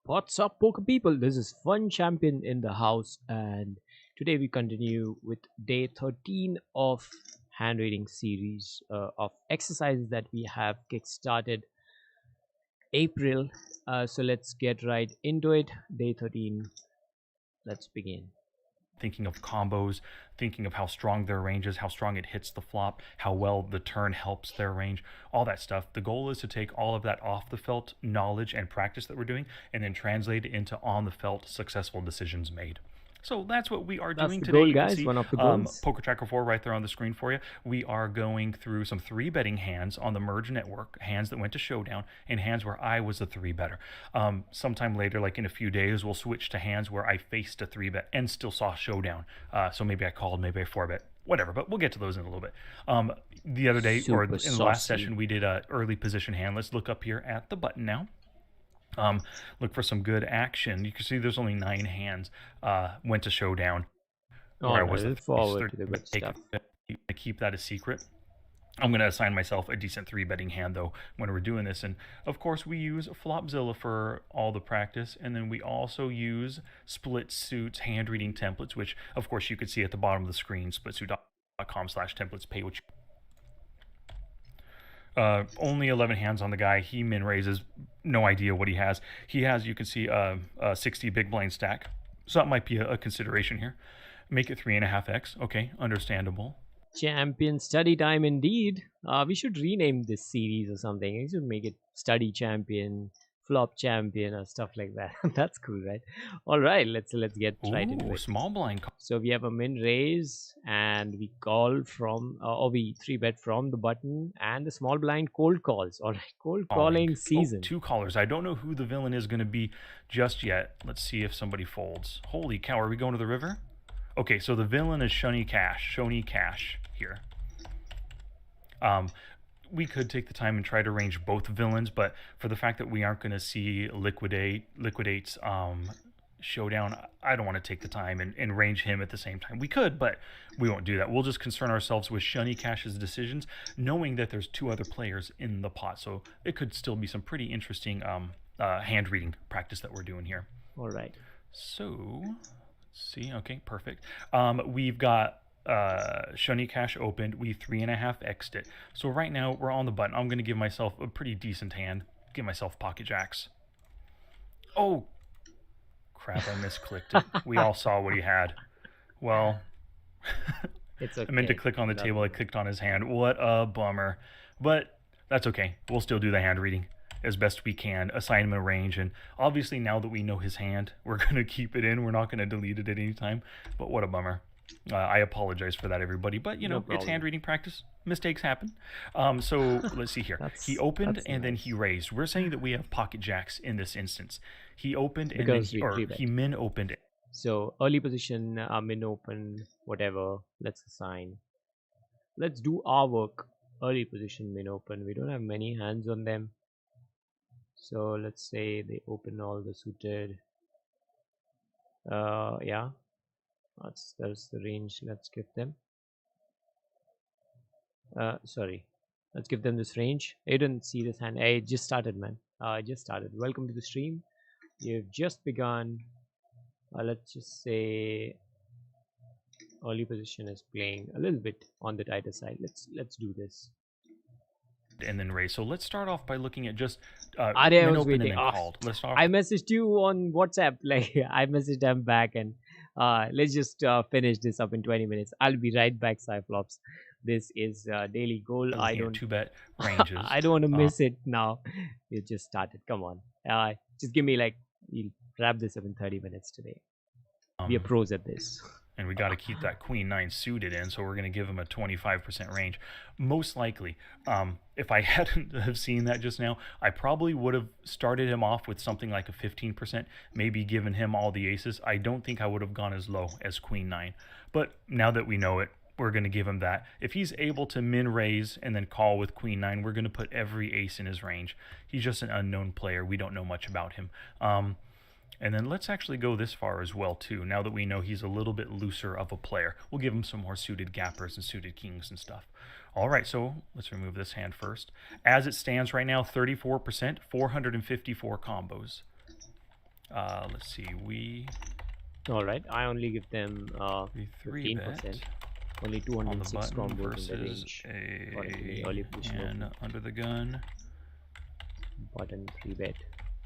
What's up, poker people? This is Funchampion in the house, and today we continue with day 13 of hand reading series of exercises that we have kickstarted April. So let's get right into it. Day 13. Let's begin. Thinking of combos, thinking of how strong their range is, how strong it hits the flop, how well the turn helps their range, all that stuff. The goal is to take all of that off the felt knowledge and practice that we're doing and then translate it into on the felt successful decisions made. So that's what we are That's doing the today. goal, You can guys. see One of the goals. Poker Tracker 4 right there on the screen for you. We are going through some 3-betting hands on the Merge Network, hands that went to Showdown, and hands where I was the 3-better. Sometime later, like in a few days, we'll switch to hands where I faced a 3-bet and still saw Showdown. So maybe I called, maybe I 4-bet. Whatever, but we'll get to those in a little bit. The other day, or in the last session, we did a early position hand. Let's look up here at the button now. Look for some good action. You can see there's only 9 hands. Went to Showdown. I look forward to the good stuff. I keep that a secret. I'm going to assign myself a decent 3-betting hand, though, when we're doing this. And, of course, we use Flopzilla for all the practice. And then we also use Split Suit's hand reading templates, which, of course, you could see at the bottom of the screen, splitsuit.com/templates. Pay what you only 11 hands on the guy. He min raises, no idea what he has. He has, you can see, a 60 big blind stack. So that might be a consideration here. Make it 3.5x. Okay, understandable. Champion study time indeed. We should rename this series or something. We should make it study champion, flop champion, or stuff like that. That's cool, right? All right, let's get right into it. Small blind. So we have a min raise, and we call from, or we 3-bet from the button, and the small blind cold calls. All right, cold calling season. 2 callers. I don't know who the villain is going to be just yet. Let's see if somebody folds. Holy cow! Are we going to the river? Okay, so the villain is Shoni Cash here. We could take the time and try to range both villains, but for the fact that we aren't going to see Liquidate's Showdown, I don't want to take the time and range him at the same time. We could, but we won't do that. We'll just concern ourselves with Shoni Cash's decisions, knowing that there's 2 other players in the pot, so it could still be some pretty interesting hand reading practice that we're doing here. All right. So... see, okay, perfect. We've got Shoni Cash opened. We 3.5x'd it. So right now we're on the button. I'm going to give myself a pretty decent hand. Give myself pocket jacks. Oh, crap, I misclicked it. We all saw what he had. Well, it's okay. I meant to click on the table. I clicked on his hand. What a bummer. But that's okay. We'll still do the hand reading as best we can, assign him a range, and obviously now that we know his hand, we're going to keep it in. We're not going to delete it at any time, but what a bummer. I apologize for that, everybody, but you know, it's hand reading practice. Mistakes happen. So let's see here. He opened and then he raised. We're saying that we have pocket jacks in this instance. He opened and then he min opened it. So early position, min open, whatever, let's assign. Let's do our work. Early position, min open. We don't have many hands on them. So let's say they open all the suited. Yeah, that's the range. Let's give them. Sorry, let's give them this range. I didn't see this hand. I just started, man. I just started. Welcome to the stream. You've just begun. Let's just say early position is playing a little bit on the tighter side. Let's do this. And then raise. So let's start off by looking at just I was waiting. Let's start. I messaged you on WhatsApp. Like I messaged them back, and let's just finish this up in 20 minutes. I'll be right back, Cyclops. This is daily goal. I don't 2-bet ranges. I don't want to miss it now. You just started. Come on. Just give me we'll wrap this up in 30 minutes today. We are pros at this. And we got to keep that Queen 9 suited in, so we're going to give him a 25% range. Most likely, if I hadn't have seen that just now, I probably would have started him off with something like a 15%, maybe given him all the aces. I don't think I would have gone as low as Queen 9. But now that we know it, we're going to give him that. If he's able to min raise and then call with Queen 9, we're going to put every ace in his range. He's just an unknown player. We don't know much about him. And then let's actually go this far as well, too, now that we know he's a little bit looser of a player. We'll give him some more suited gappers and suited kings and stuff. All right, so let's remove this hand first. As it stands right now, 34%, 454 combos. Let's see. We All right, I only give them 3 bet 15%. Only on the 206 button combos in the versus range. According to me, a early position hand open. under the gun. Button 3 bet.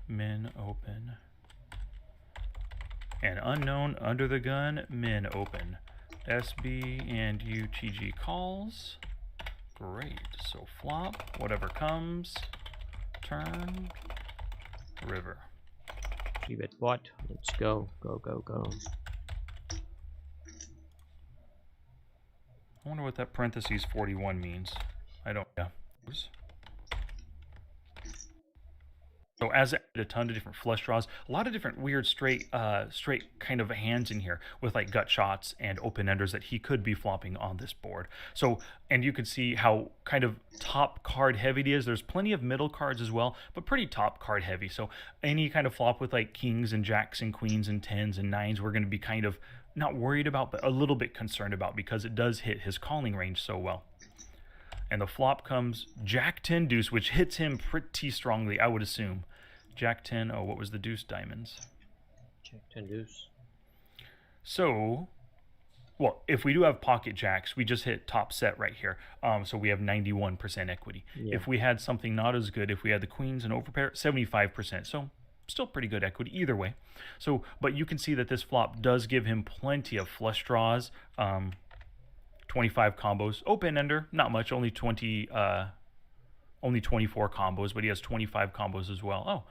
Min open. And unknown under the gun. Min open. SB and UTG calls. Great. So flop. Whatever comes. Turn. River. 3 bet pot. Let's go. Go, go, go. I wonder what that parentheses 41 means. I don't know. So as a ton of different flush draws, a lot of different weird straight kind of hands in here with like gut shots and open enders that he could be flopping on this board. So, and you can see how kind of top card heavy it is. There's plenty of middle cards as well, but pretty top card heavy. So any kind of flop with like kings and jacks and queens and tens and nines, we're going to be kind of not worried about, but a little bit concerned about because it does hit his calling range so well. And the flop comes Jack 10 deuce, which hits him pretty strongly, I would assume. Jack 10, oh, what was the deuce? Diamonds. Jack 10 deuce. So, well, if we do have pocket jacks, we just hit top set right here. So we have 91% equity. Yeah. If we had something not as good, if we had the queens and overpair, 75%. So still pretty good equity either way. So, but you can see that this flop does give him plenty of flush draws. 25 combos. Open ender, not much, only 24 combos, but he has 25 combos as well. Oh,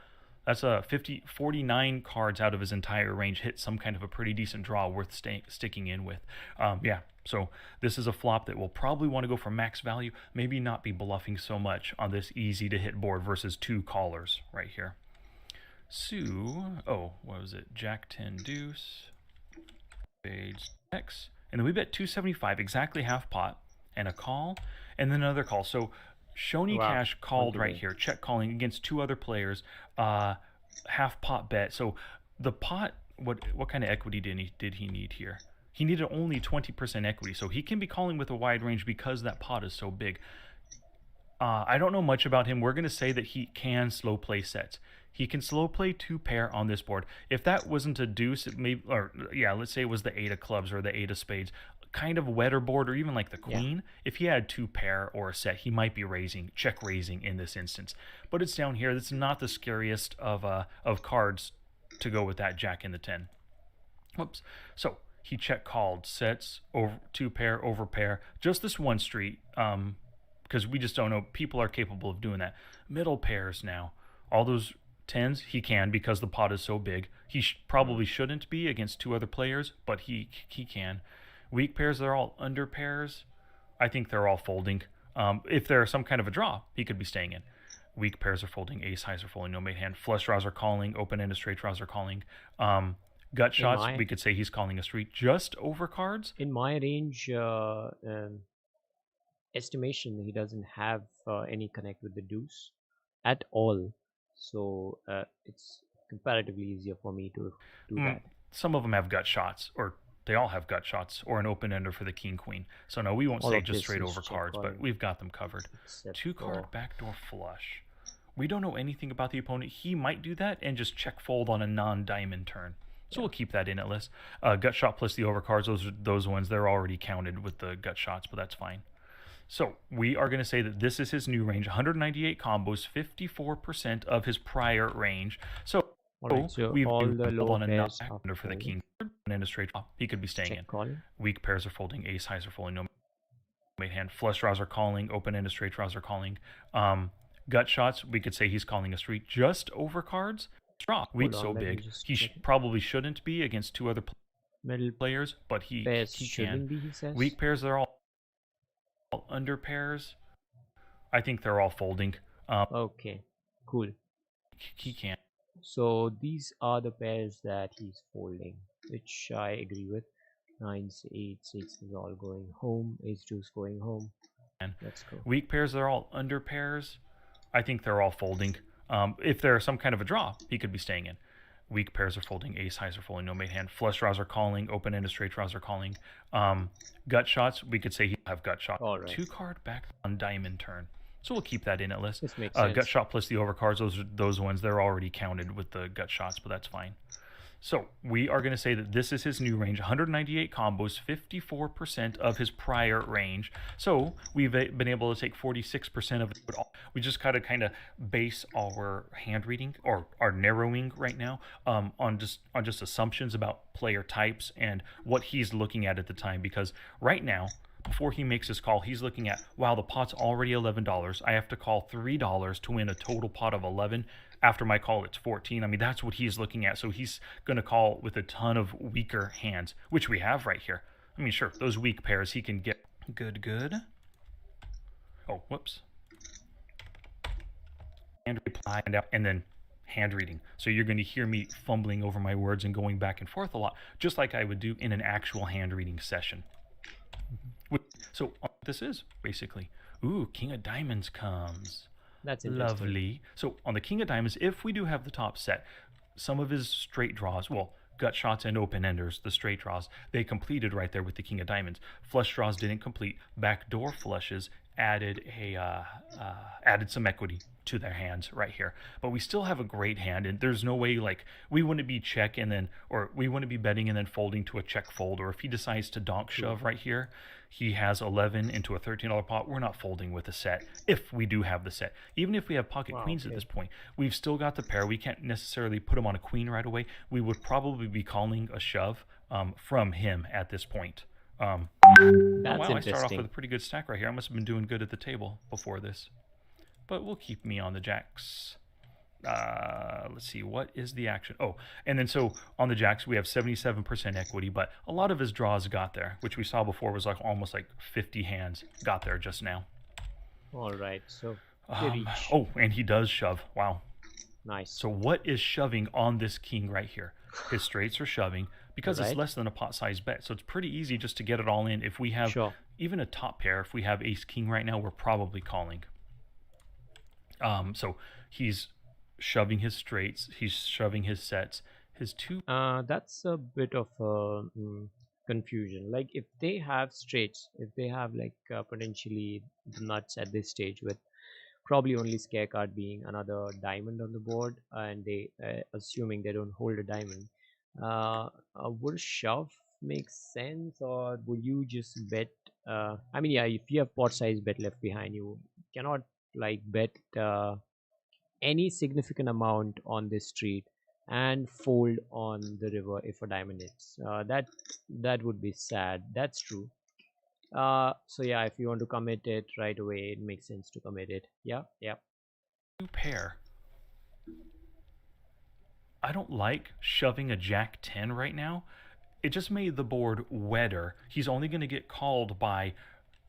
that's a 49 cards out of his entire range hit some kind of a pretty decent draw worth sticking in with. Yeah, so this is a flop that will probably want to go for max value, maybe not be bluffing so much on this easy to hit board versus two callers right here. So, oh, what was it? Jack 10 deuce, spades X. And then we bet 275, exactly half pot, and a call, and then another call. So Shoni Cash called right here, check calling against two other players, half pot bet. So the pot, what kind of equity did he need here? He needed only 20% equity, so he can be calling with a wide range because that pot is so big. I don't know much about him. We're going to say that he can slow play sets. He can slow play two pair on this board. If that wasn't a deuce, it may, or yeah, let's say it was the 8 of clubs or the 8 of spades, kind of wetter board, or even like the queen. Yeah. If he had two pair or a set, he might be check raising in this instance. But it's down here. That's not the scariest of cards to go with that jack in the 10. Whoops. So he check called sets over two pair over pair. Just this one street. Because we just don't know. People are capable of doing that. Middle pairs now. All those tens, he can because the pot is so big. He probably shouldn't be against two other players, but he can. Weak pairs, they're all under pairs. I think they're all folding. If there's some kind of a draw, he could be staying in. Weak pairs are folding. Ace highs are folding. No mate hand. Flush draws are calling. Open-ended straight draws are calling. Gut shots, we could say he's calling a street just over cards. In my range, estimation, he doesn't have any connect with the deuce at all, so it's comparatively easier for me to do that. Some of them have gut shots, or they all have gut shots, or an open ender for the king queen. So no, we won't say just straight over cards, but we've got them covered. Two card backdoor flush. We don't know anything about the opponent. He might do that and just check fold on a non-diamond turn. So we'll keep that in at least. Gut shot plus the overcards, those ones, they're already counted with the gut shots, but that's fine. So we are going to say that this is his new range, 198 combos, 54% of his prior range. So, we've all the low on a nut under for the king and in a straight drop. He could be staying in. Call. Weak pairs are folding, ace highs are folding, no mate hand. Flush draws are calling, open-ended straight draws are calling. Gut shots, we could say he's calling a street just over cards. Draw. Weak so big. He probably shouldn't be against two other middle players, but he can. Be, he says. Weak pairs are all under pairs. I think they're all folding. Okay, cool. He can't. So these are the pairs that he's folding, which I agree with. 9s, 8s, 6 is all going home. Ace 2 is going home. Let's go. Weak pairs are all under pairs. I think they're all folding. If there's some kind of a draw, he could be staying in. Weak pairs are folding, ace highs are folding, no mate hand. Flush draws are calling, open-ended straight draws are calling. Gut shots, we could say he have gut shot. All right. Two card back on diamond turn. So we'll keep that in at list. This makes Gut sense. shot plus the overcards, those ones, they're already counted with the gut shots, but that's fine. So we are going to say that this is his new range, 198 combos, 54% of his prior range. So we've been able to take 46% of it. We just got to kind of base our hand reading or our narrowing right now on just assumptions about player types and what he's looking at the time. Because right now, before he makes his call, he's looking at, wow, the pot's already $11. I have to call $3 to win a total pot of 11. After my call, it's 14. I mean, that's what he's looking at. So he's going to call with a ton of weaker hands, which we have right here. I mean, sure, those weak pairs he can get. Good. Oh, whoops. And reply, and then hand reading. So you're going to hear me fumbling over my words and going back and forth a lot, just like I would do in an actual hand reading session. So this is basically, ooh, King of Diamonds comes. That's interesting. Lovely. So on the King of Diamonds, if we do have the top set, some of his straight draws, well, gut shots and open enders, the straight draws, they completed right there with the King of Diamonds. Flush draws didn't complete. Backdoor flushes added some equity to their hands right here. But we still have a great hand, and there's no way, like, we wouldn't be check and then, or we wouldn't be betting and then folding to a check fold, or if he decides to donk shove right here, he has 11 into a $13 pot. We're not folding with a set if we do have the set. Even if we have pocket queens at this point, we've still got the pair. We can't necessarily put him on a queen right away. We would probably be calling a shove from him at this point. That's wow, I start off interesting. with a pretty good stack right here. I must have been doing good at the table before this. But we'll keep me on the jacks. Let's see, what is the action? Oh, and then so on the jacks, we have 77% equity, but a lot of his draws got there, which we saw before was like almost like 50 hands got there just now. All right, so they reach. Oh, and he does shove. Wow. Nice. So what is shoving on this king right here? His straights are shoving because it's Right. less than a pot size bet. So it's pretty easy just to get it all in. If we have even a top pair, if we have ace king right now, we're probably calling. So he's shoving his straights, he's shoving his sets, his two. That's a bit of a confusion. Like if they have straights, if they have like potentially the nuts at this stage with probably only scare card being another diamond on the board, and they assuming they don't hold a diamond, would a shove make sense, or would you just bet? I mean, yeah, if you have pot size bet left behind, you cannot like bet any significant amount on this street and fold on the river if a diamond hits. That would be sad. That's true. So yeah, if you want to commit it right away, it makes sense to commit it. Yeah. Two pair. I don't like shoving a jack 10 right now. It just made the board wetter. He's only going to get called by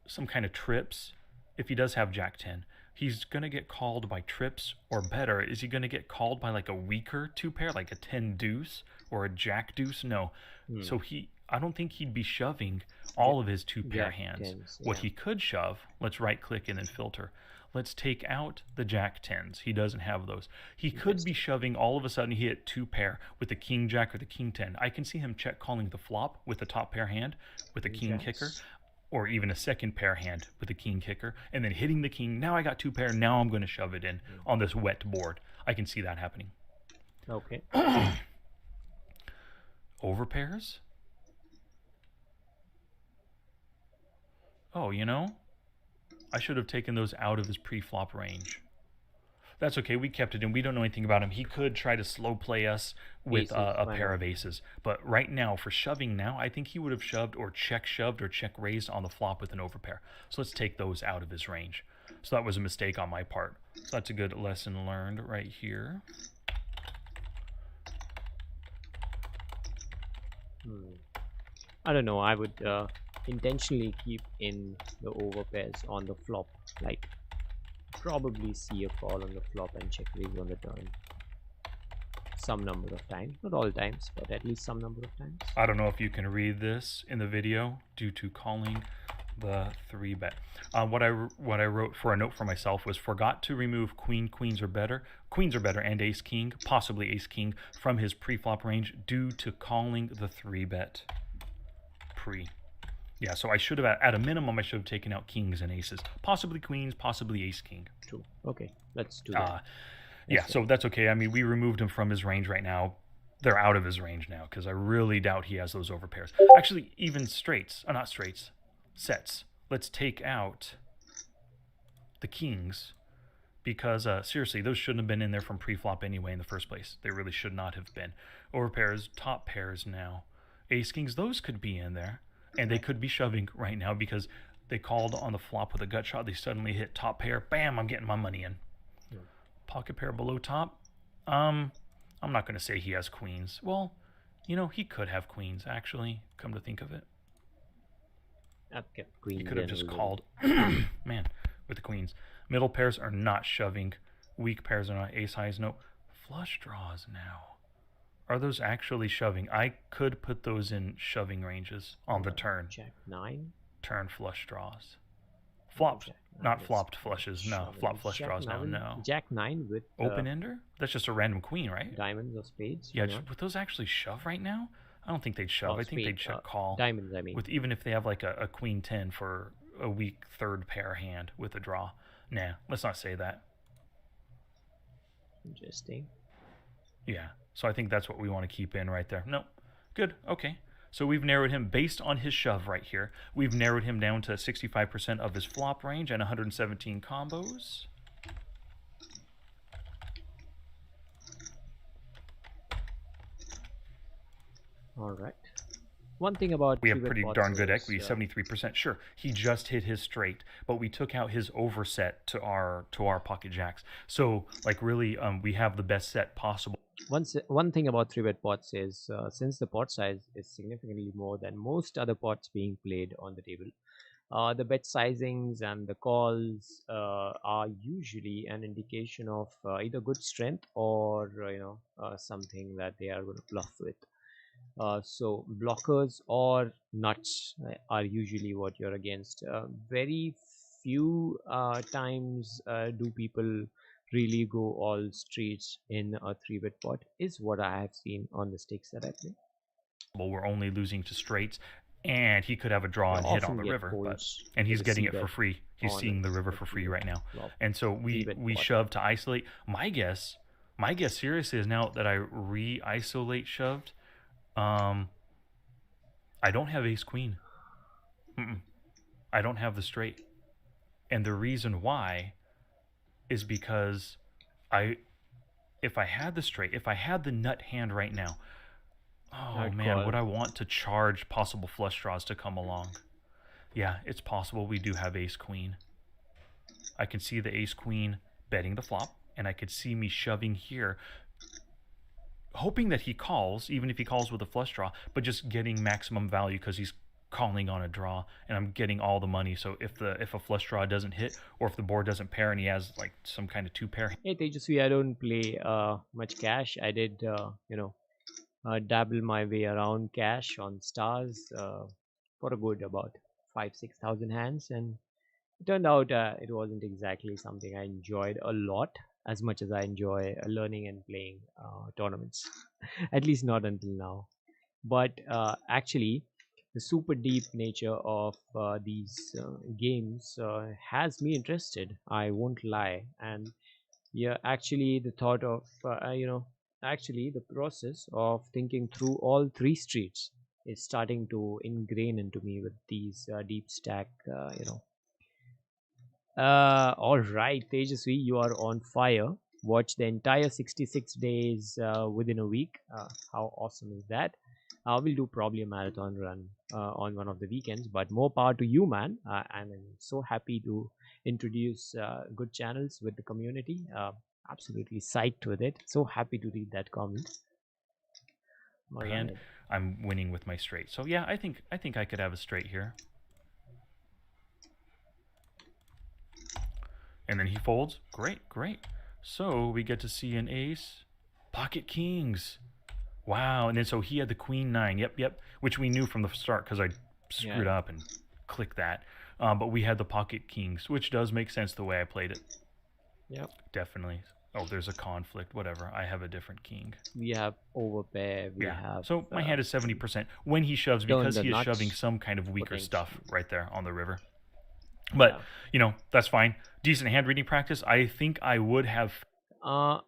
some kind of trips if he does have jack 10. He's going to get called by trips, or better, is he going to get called by like a weaker two pair, like a 10 deuce or a jack deuce? No. So I don't think he'd be shoving all of his two pair hands. Tens, What he could shove, let's right click and then filter. Let's take out the jack 10s. He doesn't have those. He could be shoving all of a sudden he hit two pair with the king jack or the king 10. I can see him check calling the flop with the top pair hand with a king kicker, or even a second pair hand with a king kicker, and then hitting the king. Now I got two pair. Now I'm going to shove it in on this wet board. I can see that happening. Okay. Over pairs? Oh, you know, I should have taken those out of his pre-flop range. That's okay. We kept it in. We don't know anything about him. He could try to slow play us with a pair of aces. But right now, for shoving now, I think he would have shoved or check shoved or check raised on the flop with an overpair. So let's take those out of his range. So that was a mistake on my part. So that's a good lesson learned right here. I don't know. I would intentionally keep in the overpairs on the flop. Like probably see a call on the flop and check raise on the turn. Some number of times, not all times, but at least some number of times. I don't know if you can read this in the video due to calling the 3-bet. What I wrote for a note for myself was forgot to remove queens are better, and ace king, possibly ace king, from his pre-flop range due to calling the 3-bet pre. Yeah, so I should have, at a minimum, I should have taken out kings and aces. Possibly queens, possibly ace-king. True. Okay, let's do that. Yeah, Let's so that's okay. I mean, we removed him from his range right now. They're out of his range now because I really doubt he has those overpairs. Actually, even straights, not straights, sets. Let's take out the kings because seriously, those shouldn't have been in there from pre-flop anyway in the first place. They really should not have been. Overpairs, top pairs now. Ace kings, those could be in there, and they could be shoving right now because they called on the flop with a gut shot. They suddenly hit top pair. Bam! I'm getting my money in. Pocket pair below top. I'm not going to say he has queens. Well, you know, he could have queens, actually, come to think of it. Okay, He could have just called, man, with the queens. Middle pairs are not shoving. Weak pairs are not. Ace highs, no. Flush draws now. Are those actually shoving? I could put those in shoving ranges on the turn. Jack 9. Turn flush draws. Flopped, not flopped flushes. No, flop flush Jack draws now. 9, No. Jack 9 with Open ender? That's just a random queen, right? diamonds or spades. Yeah, would those actually shove right now? I don't think they'd shove. I think they'd check call. Diamonds, I mean. With even if they have like a queen 10 for a weak third pair hand with a draw. Nah, let's not say that. Interesting. Yeah, so I think that's what we want to keep in right there. No, good, okay. So we've narrowed him based on his shove right here. We've narrowed him down to 65% of his flop range and 117 combos. All right. One thing about we have pretty darn good equity, 73%. Sure, he just hit his straight, but we took out his overset to our pocket jacks. So like really, we have the best set possible. One thing about 3-bet pots is since the pot size is significantly more than most other pots being played on the table, the bet sizings and the calls are usually an indication of either good strength or something that they are going to bluff with. So blockers or nuts are usually what you're against. Very few times do people really go all streets in a 3-bet pot, is what I have seen on the stakes that I play. Well, we're only losing to straights, and he could have a draw and hit on the river, and he's getting it for free. He's seeing the river for free right now, and so we shove to isolate. My guess seriously is now that I re-isolate shoved. I don't have ace queen. I don't have the straight, and the reason why is because if I had the straight, if I had the nut hand right now, would I want to charge possible flush draws to come along? Yeah, it's possible we do have ace queen. I can see the ace queen betting the flop, and I could see me shoving here, hoping that he calls, even if he calls with a flush draw, but just getting maximum value because he's calling on a draw, and I'm getting all the money. So if a flush draw doesn't hit, or if the board doesn't pair and he has like some kind of 2-pair. Hey Tejasvi, I don't play much cash. I did dabble my way around cash on stars for a good about 5,000-6,000 hands, and it turned out it wasn't exactly something I enjoyed a lot, as much as I enjoy learning and playing tournaments. At least not until now. But actually, the super deep nature of these games has me interested, I won't lie. And yeah, actually the thought of actually the process of thinking through all 3 streets is starting to ingrain into me with these deep stack all right, Tejasvi, you are on fire. Watch the entire 66 days within a week. How awesome is that? We'll do probably a marathon run on one of the weekends, but more power to you, man. And I'm so happy to introduce good channels with the community. Absolutely psyched with it. So happy to read that comment. And I'm winning with my straight. So yeah, I think I could have a straight here. And then he folds. Great, great. So we get to see an ace, pocket kings. Wow. And then so he had the queen 9. Yep. Which we knew from the start because I screwed up and clicked that. But we had the pocket kings, which does make sense the way I played it. Yep. Definitely. Oh, there's a conflict. Whatever. I have a different king. We have overpair. We Yeah. have So my hand is 70% when he shoves turn because the he is shoving nuts some kind of weaker stuff potentially. right there on the river. But, Yeah. that's fine. Decent hand reading practice. I think I would have. Uh,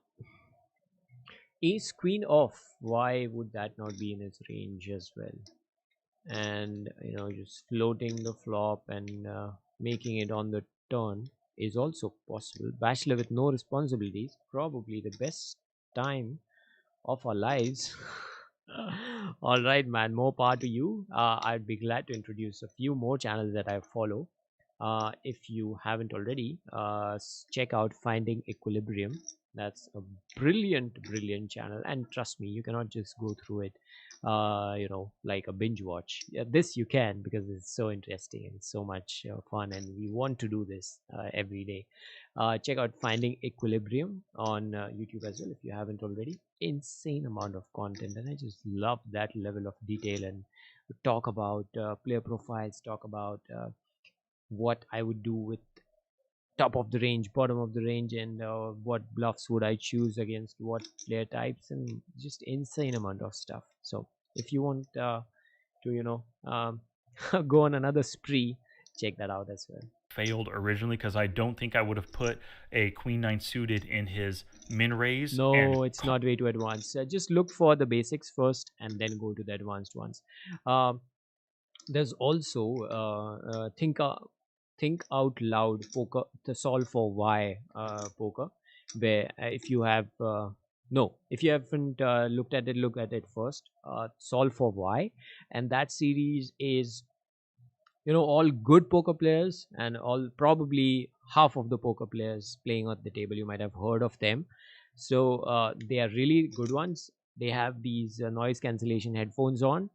Ace queen off. Why would that not be in his range as well? And just floating the flop and making it on the turn is also possible. Bachelor with no responsibilities, probably the best time of our lives. All right, man. More power to you. I'd be glad to introduce a few more channels that I follow. If you haven't already, check out Finding Equilibrium. That's a brilliant, brilliant channel. And trust me, you cannot just go through it, like a binge watch. Yeah, this you can because it's so interesting and so much fun. And we want to do this every day. Check out Finding Equilibrium on YouTube as well if you haven't already. Insane amount of content, and I just love that level of detail and talk about player profiles, talk about what I would do with top of the range, bottom of the range, and what bluffs would I choose against what player types, and just insane amount of stuff. So if you want to go on another spree, check that out as well. Failed originally because I don't think I would have put a queen nine suited in his min raise and No, it's not way too advanced. Just look for the basics first and then go to the advanced ones. Um, there's also think out loud poker to solve for why poker, where if you have no, if you haven't looked at it, look at it first. Solve for why, and that series is all good poker players and all probably half of the poker players playing at the table you might have heard of them. So they are really good ones. They have these noise cancellation headphones on,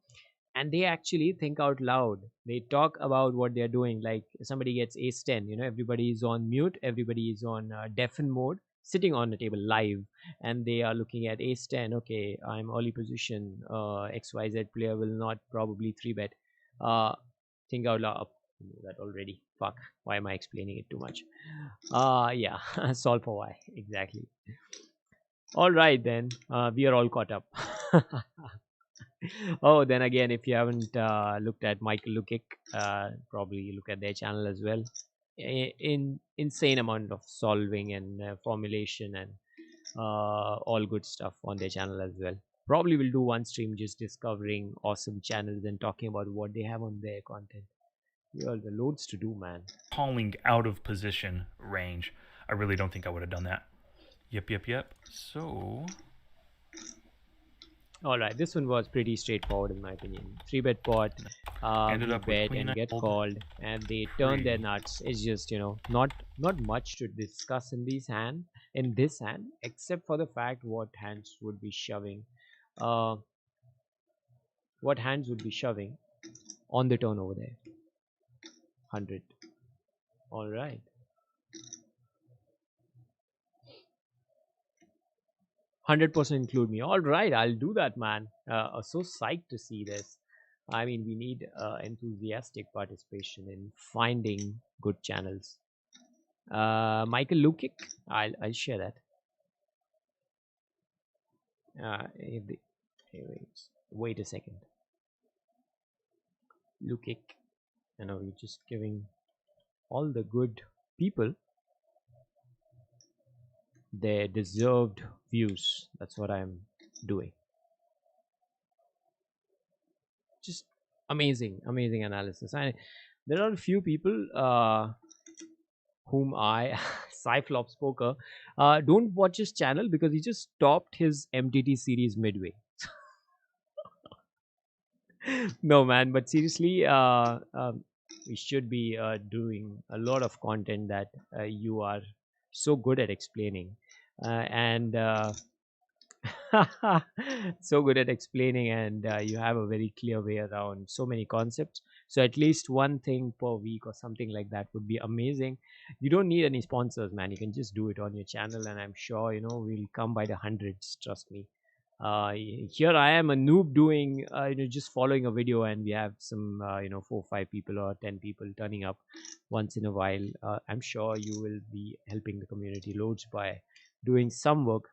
and they actually think out loud. They talk about what they're doing. Like somebody gets ace 10, everybody is on mute, everybody is on deafen mode, sitting on the table live, and they are looking at ace 10. Okay, I'm early position, xyz player will not probably 3 bet. Think out loud. I knew that already. Fuck, why am I explaining it too much? Yeah. Solve for why exactly. All right, then we are all caught up. Oh, then again, if you haven't looked at Michael Lukic, probably look at their channel as well. In insane amount of solving and formulation and all good stuff on their channel as well. Probably will do one stream just discovering awesome channels and talking about what they have on their content. Yeah, the loads to do, man. calling out of position range. I really don't think I would have done that. Yep. So All right, this one was pretty straightforward in my opinion. 3 bet pot, ended we up with bet queen and nine get fold. called, and they turn their Pretty. nuts. It's just not much to discuss in this hand, except for the fact what hands would be shoving, uh, what hands would be shoving on the turn over there. 100. All right. 100% include me. All right, I'll do that, man. So psyched to see this. I mean, we need enthusiastic participation in finding good channels. Michael Lukic, I'll share that. Wait a second. Lukic, you're just giving all the good people their deserved views. That's what I'm doing. Just amazing analysis. There are a few people whom I Cyclops Poker don't watch his channel because he just stopped his MTT series midway. No, man, but seriously, we should be doing a lot of content that you are so good at explaining, and so good at explaining, and you have a very clear way around so many concepts. So at least one thing per week or something like that would be amazing. You don't need any sponsors, man. You can just do it on your channel, and I'm sure we'll come by the hundreds. Trust me. Here I am, a noob, doing just following a video, and we have some 4 5 people or 10 people turning up once in a while. I'm sure you will be helping the community loads by doing some work,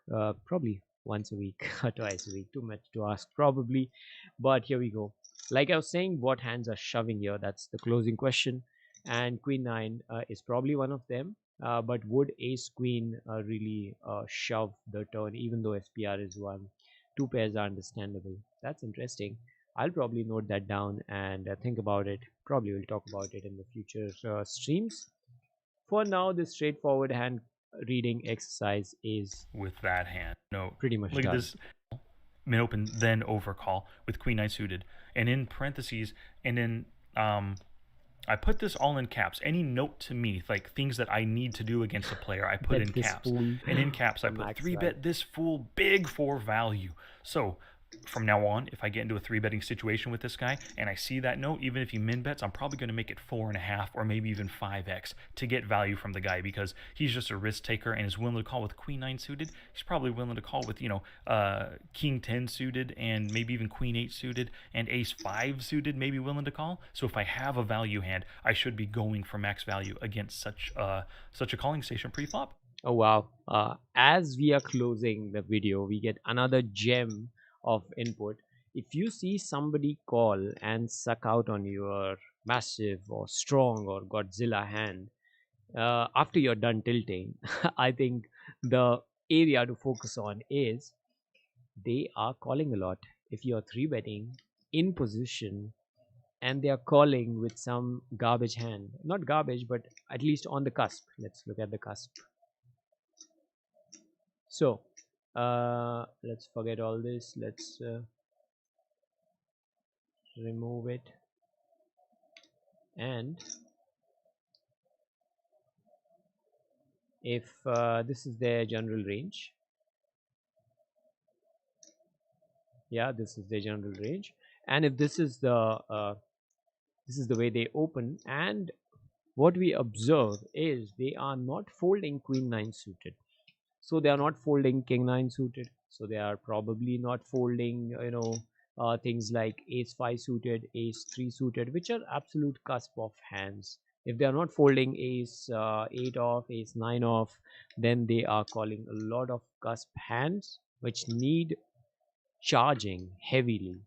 probably once a week or twice a week. Too much to ask, probably. But here we go. Like I was saying, what hands are shoving here? That's the closing question. And Queen 9 is probably one of them. But would Ace Queen really shove the turn, even though SPR is one? Two pairs are understandable. That's interesting. I'll probably note that down and think about it. Probably we'll talk about it in the future streams. For now, this straightforward hand reading exercise is with that hand. No, pretty much look at done. this. Min open, then overcall with queen nine suited, and in parentheses, and in I put this all in caps. Any note to me, like things that I need to do against a player, I put Bet in this caps. fool And in caps, I for put max three value. bet this fool big for value. So from now on, if I get into a three betting situation with this guy and I see that note, even if he min bets, I'm probably going to make it 4.5 or maybe even 5x to get value from the guy because he's just a risk taker and is willing to call with queen 9 suited. He's probably willing to call with, king 10 suited and maybe even queen 8 suited and ace 5 suited, maybe willing to call. So if I have a value hand, I should be going for max value against such a calling station pre-flop. Oh wow. As we are closing the video, we get another gem of input. If you see somebody call and suck out on your massive or strong or Godzilla hand, after you're done tilting, I think the area to focus on is they are calling a lot. If you're three betting in position and they are calling with some garbage hand, not garbage, but at least on the cusp. Let's look at the cusp. So let's forget all this. Let's remove it. And if this is their general range, yeah, this is their general range. And if this is the way they open, and what we observe is they are not folding queen 9 suited, so they are not folding king 9 suited, so they are probably not folding things like ace 5 suited, ace 3 suited, which are absolute cusp of hands. If they are not folding ace 8 off, ace 9 off, then they are calling a lot of cusp hands which need charging heavily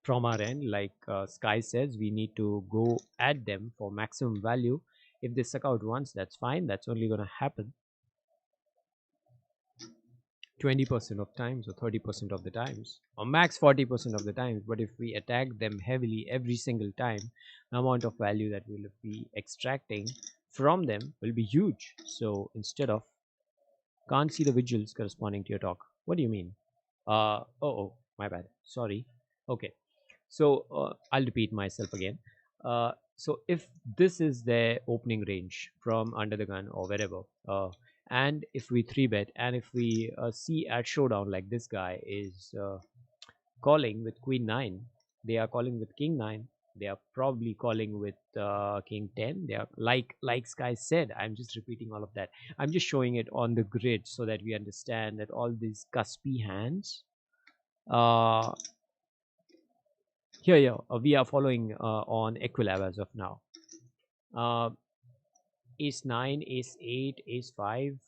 from our end. Like Sky says, we need to go at them for maximum value. If they suck out once, that's fine. That's only going to happen 20% of times or 30% of the times or max 40% of the times. But if we attack them heavily every single time, the amount of value that we'll be extracting from them will be huge. So instead of can't see the visuals corresponding to your talk. What do you mean? Oh, my bad. Sorry. Okay. So I'll repeat myself again. So if this is their opening range from under the gun or wherever, and if we three bet, and if we see at showdown like this guy is calling with queen 9, they are calling with king 9, they are probably calling with king 10, they are like Sky said. I'm just repeating all of that. I'm just showing it on the grid so that we understand that all these cuspy hands uh here we are following on equilab as of now. uh Ace 9, ace 8, ace 5.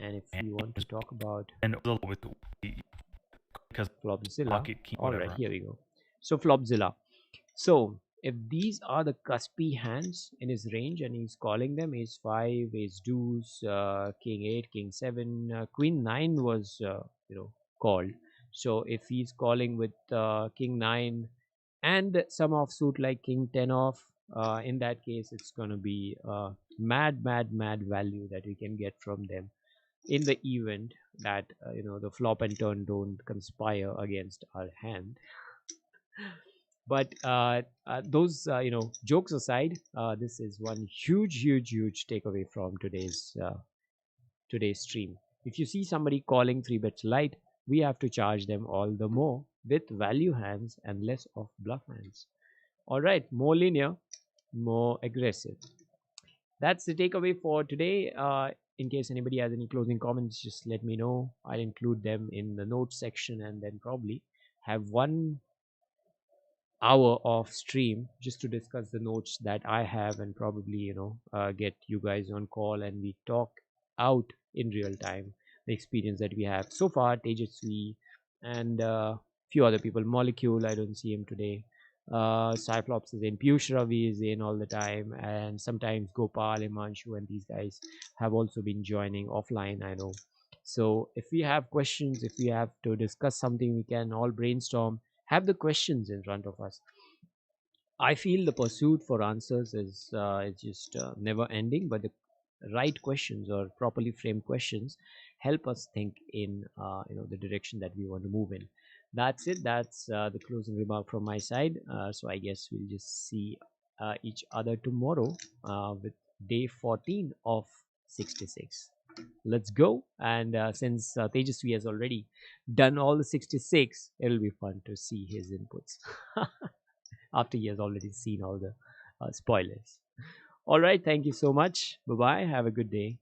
And if you want to talk about And with because Flopzilla, pocket king, all right, whatever. here we go. So Flopzilla. So if these are the cuspy hands in his range and he's calling them, ace 5, ace deuce, king 8, king 7, queen 9 was called. So if he's calling with king 9 and some offsuit like king 10 off, in that case it's going to be mad value that we can get from them in the event that the flop and turn don't conspire against our hand. But those jokes aside, this is one huge takeaway from today's stream. If you see somebody calling three bets light, we have to charge them all the more with value hands and less of bluff hands. All right, more linear, more aggressive. That's the takeaway for today. In case anybody has any closing comments, just let me know. I'll include them in the notes section and then probably have 1 hour of stream just to discuss the notes that I have and probably get you guys on call and we talk out in real time the experience that we have so far. Tejasvi and few other people. Molecule, I don't see him today. Cyclops is in. Piyush Ravi is in all the time, and sometimes Gopal, Imanshu, and these guys have also been joining offline. I know. So if we have questions, if we have to discuss something, we can all brainstorm. Have the questions in front of us. I feel the pursuit for answers is just never ending, but the right questions or properly framed questions help us think in the direction that we want to move in. That's it. That's the closing remark from my side. So I guess we'll just see each other tomorrow with day 14 of 66. Let's go. And since Tejasvi has already done all the 66, it'll be fun to see his inputs. After he has already seen all the spoilers. All right. Thank you so much. Bye bye. Have a good day.